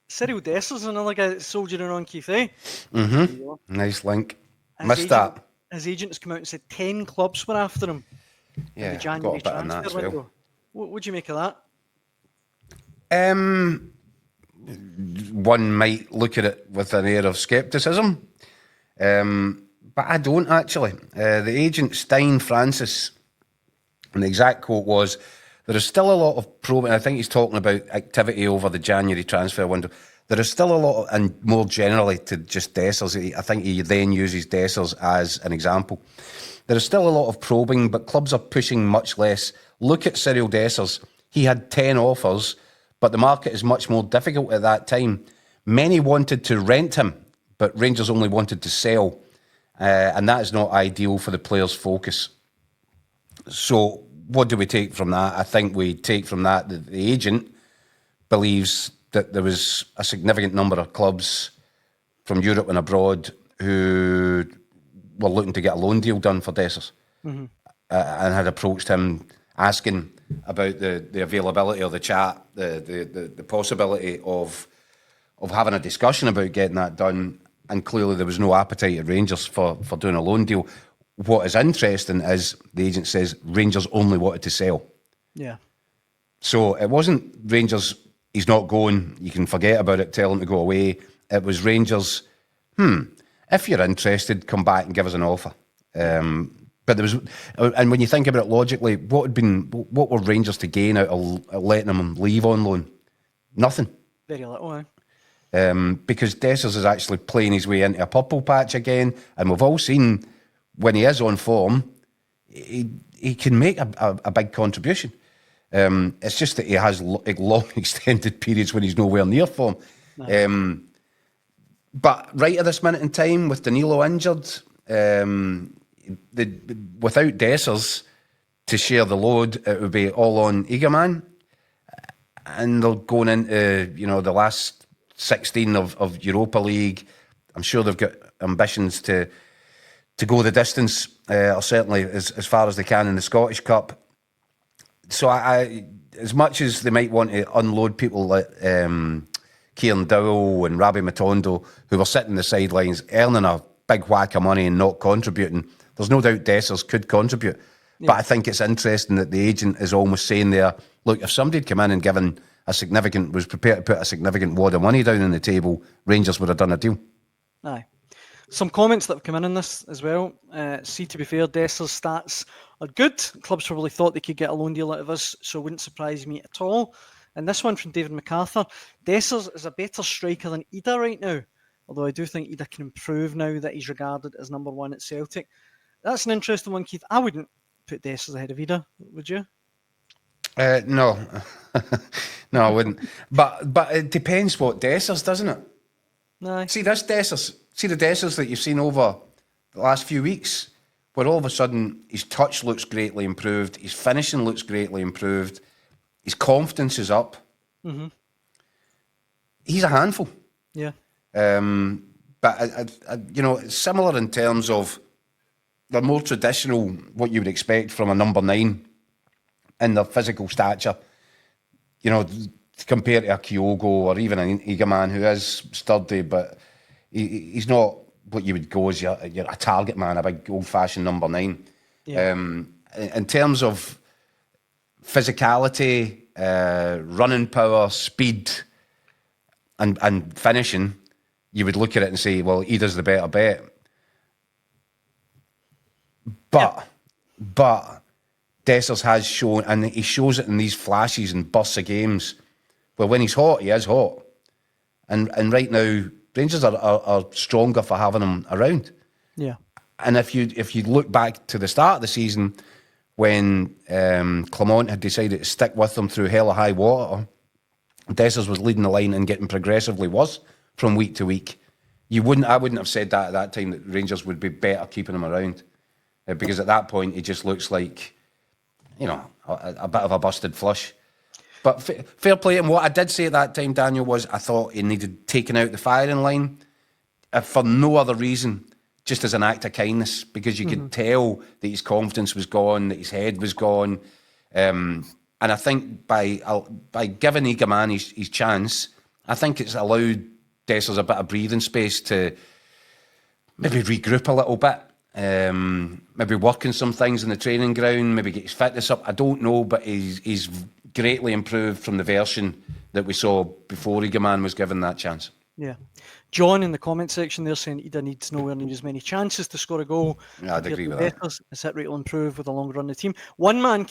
Cyriel Dessers is another guy that soldiering on, Keith, eh? Nice link. His Missed that. His agent has come out and said 10 clubs were after him in Yeah, the got January a bit on that transfer as well. window. What do you make of that? One might look at it with an air of scepticism, but I don't actually. The agent, Stein Francis, and the exact quote was, there is still a lot of probing. I think he's talking about activity over the January transfer window. There is still a lot, and more generally to just Dessers, I think he then uses Dessers as an example. There is still a lot of probing, but clubs are pushing much less. Look at Cyriel Dessers. He had 10 offers, but the market is much more difficult at that time. Many wanted to rent him, but Rangers only wanted to sell. And that is not ideal for the player's focus. So what do we take from that? I think we take from that the agent believes that there was a significant number of clubs from Europe and abroad who were looking to get a loan deal done for Dessers, and had approached him asking about the availability of the chat, the possibility of having a discussion about getting that done, and clearly there was no appetite at Rangers for doing a loan deal. What is interesting is the agent says Rangers only wanted to sell. Yeah. So it wasn't Rangers, he's not going, you can forget about it, tell him to go away. It was Rangers, if you're interested, come back and give us an offer. But there was, and when you think about it logically, what were Rangers to gain out of letting him leave on loan? Nothing. Very little, eh? Because Dessers is actually playing his way into a purple patch again, and we've all seen when he is on form, he can make a big contribution. It's just that he has long extended periods when he's nowhere near form. No. But right at this minute in time, with Danilo injured, without Dessers to share the load, it would be all on Idah, and they're going into the last 16 of Europa League. I'm sure they've got ambitions to go the distance, or certainly as far as they can in the Scottish Cup. So I as much as they might want to unload people like Kieran Dowell and Rabbi Matondo, who were sitting the sidelines earning a big whack of money and not contributing, there's no doubt Dessers could contribute. Yeah. But I think it's interesting that the agent is almost saying there, look, if somebody had come in and was prepared to put a significant wad of money down on the table, Rangers would have done a deal. Aye. Some comments that have come in this as well. To be fair, Dessers' stats are good. Clubs probably thought they could get a loan deal out of us, so it wouldn't surprise me at all. And this one from David MacArthur. Dessers is a better striker than Idah right now, although I do think Idah can improve now that he's regarded as number one at Celtic. That's an interesting one, Keith. I wouldn't put Dessers ahead of Idah, would you? No. No, I wouldn't. But it depends what Dessers, doesn't it? No. See the Dessers that you've seen over the last few weeks, where all of a sudden his touch looks greatly improved, his finishing looks greatly improved, his confidence is up. Mm-hmm. He's a handful. Yeah. But it's similar in terms of they're more traditional, what you would expect from a number 9 in their physical stature. Compared to a Kyogo or even an Idah who is sturdy, but he's not what you would go as you're a target man, a big old-fashioned number 9. Yeah. In terms of physicality, running power, speed, and finishing, you would look at it and say, well, Idah's the better bet. But Dessers has shown, and he shows it in these flashes and bursts of games, where when he's hot, he is hot. And right now, Rangers are stronger for having him around. Yeah. And if you look back to the start of the season, when Clement had decided to stick with them through hell or high water, Dessers was leading the line and getting progressively worse from week to week. I wouldn't have said that at that time, that Rangers would be better keeping him around. Because at that point, he just looks like, a bit of a busted flush. But fair play. And what I did say at that time, Daniel, was I thought he needed taking out the firing line for no other reason, just as an act of kindness, because you could tell that his confidence was gone, that his head was gone. And I think by giving Idah his chance, I think it's allowed Dessers a bit of breathing space to maybe regroup a little bit, maybe work on some things in the training ground, maybe get his fitness up. I don't know, but he's greatly improved from the version that we saw before Eagleman was given that chance. Yeah. John in the comment section there saying Idah needs nowhere near as many chances to score a goal. Yeah, I'd agree with that. His hit rate will improve with a longer run of the team. One man